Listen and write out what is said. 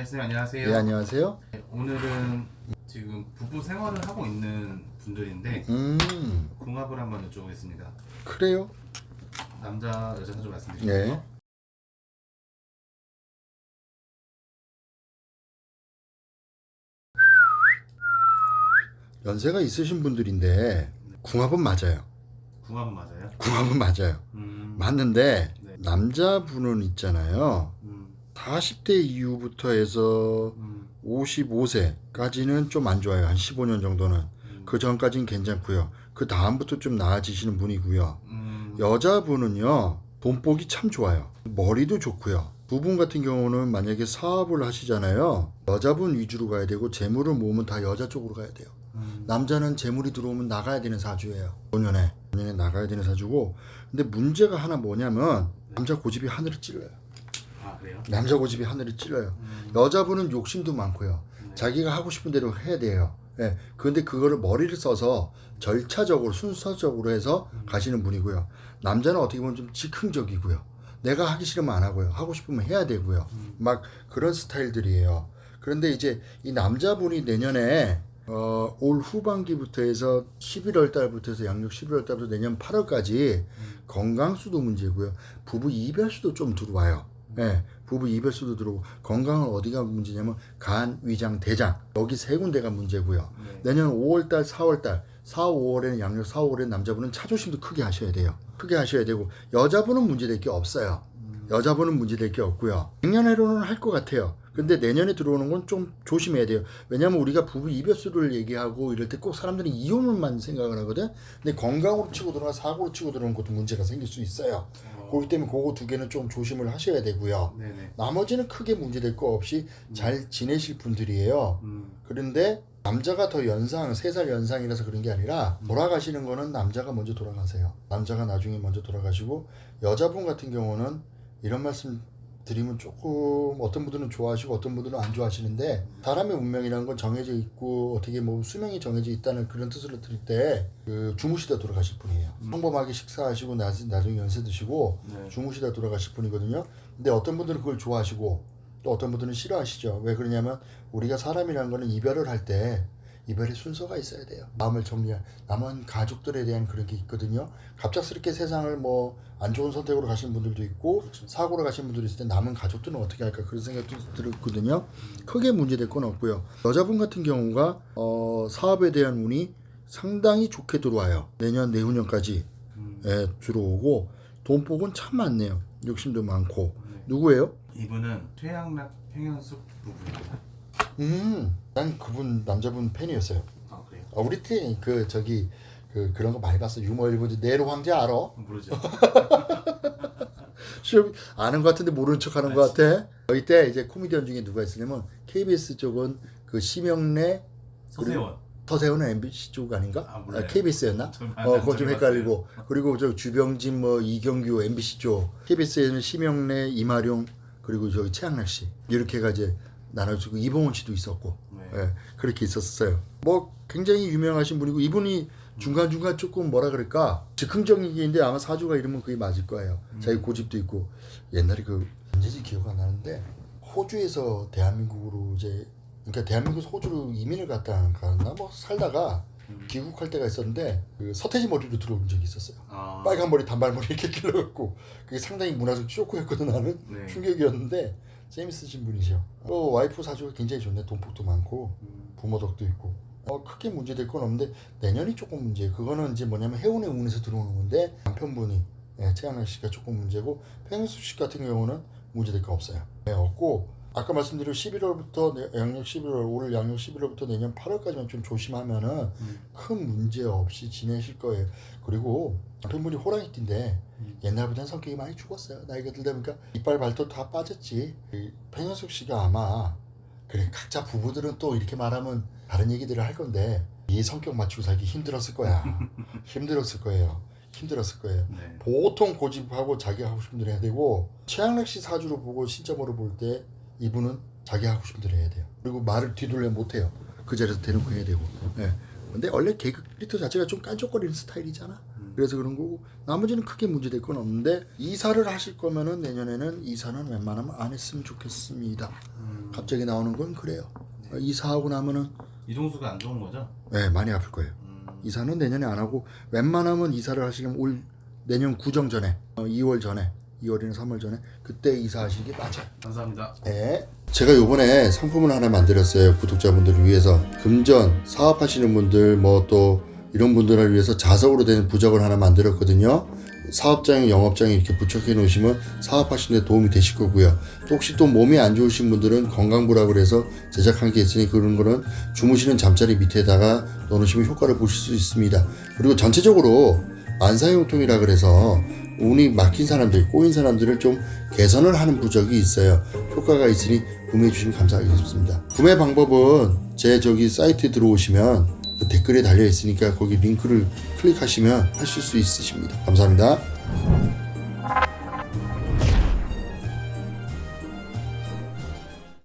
선생님 안녕하세요. 네, 안녕하세요. 네, 오늘은 지금 부부 생활을 하고 있는 분들인데 궁합을 한번 여쭤보겠습니다. 그래요? 남자, 여자 좀 말씀드릴게요. 네. 연세가 있으신 분들인데 궁합은 맞아요. 궁합은 맞아요? 궁합은 맞아요. 맞는데 네. 남자분은 있잖아요. 40대 이후부터 해서 55세까지는 좀 안 좋아요. 한 15년 정도는. 그 전까지는 괜찮고요. 그 다음부터 좀 나아지시는 분이고요. 여자분은요, 돈복이 참 좋아요. 머리도 좋고요. 두 분 같은 경우는 만약에 사업을 하시잖아요. 여자분 위주로 가야 되고 재물을 모으면 다 여자 쪽으로 가야 돼요. 남자는 재물이 들어오면 나가야 되는 사주예요. 5년에 나가야 되는 사주고. 근데 문제가 하나 뭐냐면 남자 고집이 하늘을 찔러요. 아 그래요? 남자 고집이 하늘을 찔러요. 여자분은 욕심도 많고요. 자기가 하고 싶은 대로 해야 돼요. 예. 그런데 그거를 머리를 써서 절차적으로 순서적으로 해서 가시는 분이고요. 남자는 어떻게 보면 좀 즉흥적이고요. 내가 하기 싫으면 안 하고요. 하고 싶으면 해야 되고요. 막 그런 스타일들이에요. 그런데 이제 이 남자분이 내년에 올 후반기부터 해서 11월 달부터 해서 양력 11월 달부터 내년 8월까지 건강수도 문제고요. 부부 이별수도 좀 들어와요. 예, 부부 이별수도 들어오고 건강은 어디가 문제냐면 간, 위장, 대장 여기 세 군데가 문제고요. 내년 5월달, 4월달 4, 5월에는 양력 4, 5월에는 남자분은 차조심도 크게 하셔야 돼요. 크게 하셔야 되고 여자분은 문제될 게 없어요. 여자분은 문제될 게 없고요. 작년에로는 할 것 같아요. 근데 내년에 들어오는 건 좀 조심해야 돼요. 왜냐면 우리가 부부 이별수를 얘기하고 이럴 때 꼭 사람들이 이혼을만 생각을 하거든. 근데 건강으로 치고 들어가 사고로 치고 들어오는 것도 문제가 생길 수 있어요. 그렇기 때문에 그거 두 개는 좀 조심을 하셔야 되고요. 네네. 나머지는 크게 문제될 거 없이 잘 지내실 분들이에요. 그런데 남자가 더 연상, 3살 연상이라서 그런 게 아니라 돌아가시는 거는 남자가 먼저 돌아가세요. 남자가 나중에 먼저 돌아가시고 여자분 같은 경우는 이런 말씀 드리면 조금 어떤 분들은 좋아하시고 어떤 분들은 안 좋아하시는데 사람의 운명이라는 건 정해져 있고 어떻게 뭐 수명이 정해져 있다는 그런 뜻으로 드릴 때 그 주무시다 돌아가실 분이에요. 평범하게 식사하시고 나중에 연세 드시고 네. 주무시다 돌아가실 분이거든요. 근데 어떤 분들은 그걸 좋아하시고 또 어떤 분들은 싫어하시죠. 왜 그러냐면 우리가 사람이라는 거는 이별을 할 때 이별의 순서가 있어야 돼요. 마음을 정리한 남은 가족들에 대한 그런 게 있거든요. 갑작스럽게 세상을 뭐 안 좋은 선택으로 가시는 분들도 있고 사고로 가시는 분들이 있을 때 남은 가족들은 어떻게 할까 그런 생각도 들었거든요. 크게 문제될 건 없고요. 여자분 같은 경우가 사업에 대한 운이 상당히 좋게 들어와요. 내년 내후년까지 들어오고 돈복은 참 많네요. 욕심도 많고. 누구예요? 이분은 최양락 평현숙 부부입니다. 난 그분 남자분 팬이었어요. 아 그래요? 우리 팀 그런 거 많이 봤어. 유머 일본지 네로 황제 알아? 모르죠. 좀 아는 것 같은데 모르는 척하는 것 같아. 저희 때 이제 코미디언 중에 누가 있으냐면 KBS 쪽은 그 심영래 서세원. 서세원은 MBC 쪽 아닌가? 아, 몰라요. KBS였나? 좀 그건 좀 봤어요. 헷갈리고. 그리고 저 주병진 뭐 이경규 MBC 쪽. KBS에는 심영래, 이마룡 그리고 저기 최양락 씨 이렇게가 이제 나눠지고 이봉원 씨도 있었고. 네. 예, 그렇게 있었어요. 뭐 굉장히 유명하신 분이고 이분이 중간중간 조금 뭐라 그럴까 즉흥적인데 아마 사주가 이러면 그게 맞을 거예요. 자기 고집도 있고 옛날에 그 언제지 기억 안 나는데 호주에서 대한민국으로 이제 그러니까 대한민국에서 호주로 이민을 갔나 뭐 살다가 귀국할 때가 있었는데 그 서태지 머리로 들어온 적이 있었어요. 아. 빨간 머리 단발머리 이렇게 길러갖고 그게 상당히 문화적 쇼크였거든. 나는 네. 충격이었는데 재밌으신 분이죠. 와이프 사주가 굉장히 좋네. 돈복도 많고 부모덕도 있고 크게 문제될 건 없는데 내년이 조금 문제. 그거는 이제 뭐냐면 해운의 운에서 들어오는 건데 남편분이 최양락 씨가 조금 문제고 평현숙 씨 같은 경우는 문제될 거 없어요. 없고 아까 말씀드린 11월부터 양력 11월 올 양력 11월부터 내년 8월까지만 좀 조심하면은 큰 문제 없이 지내실 거예요. 그리고 남편분이 호랑이띠인데 옛날보다는 성격이 많이 죽었어요. 나이가 들다 보니까 이빨 발톱 다 빠졌지. 평현숙 씨가 아마 그래 각자 부부들은 또 이렇게 말하면 다른 얘기들을 할 건데 이 성격 맞추고 살기 힘들었을 거야. 힘들었을 거예요. 네. 보통 고집하고 자기 하고 싶은 대로 해야 되고 최양락 씨 사주로 보고 신점으로 볼 때 이분은 자기 하고 싶은 대로 해야 돼요. 그리고 말을 뒤돌려 못 해요. 그 자리에서 대놓고 해야 되고. 근데 원래 개그 캐릭터 자체가 좀 깐족거리는 스타일이잖아. 그래서 그런 거고 나머지는 크게 문제될 건 없는데 이사를 하실 거면은 내년에는 이사는 웬만하면 안 했으면 좋겠습니다. 갑자기 나오는 건 그래요. 이사하고 나면은 이동수가 안 좋은 거죠? 네, 많이 아플 거예요. 이사는 내년에 안 하고 웬만하면 이사를 하시려면 내년 구정 전에 2월 전에 2월이나 3월 전에 그때 이사하시는 게 맞아요. 감사합니다. 네. 제가 요번에 상품을 하나 만들었어요. 구독자분들을 위해서. 금전 사업하시는 분들 뭐 또 이런 분들을 위해서 자석으로 된 부적을 하나 만들었거든요. 사업장에 영업장에 이렇게 부착해 놓으시면 사업하시는 데 도움이 되실 거고요. 또 혹시 또 몸이 안 좋으신 분들은 건강부라 그래서 제작한 게 있으니 그런 거는 주무시는 잠자리 밑에다가 넣으시면 효과를 보실 수 있습니다. 그리고 전체적으로 만사형통이라 그래서 운이 막힌 사람들, 꼬인 사람들을 좀 개선을 하는 부적이 있어요. 효과가 있으니 구매해 주시면 감사하겠습니다. 구매 방법은 제 사이트에 들어오시면 그 댓글에 달려 있으니까 거기 링크를 클릭하시면 하실 수 있으십니다. 감사합니다.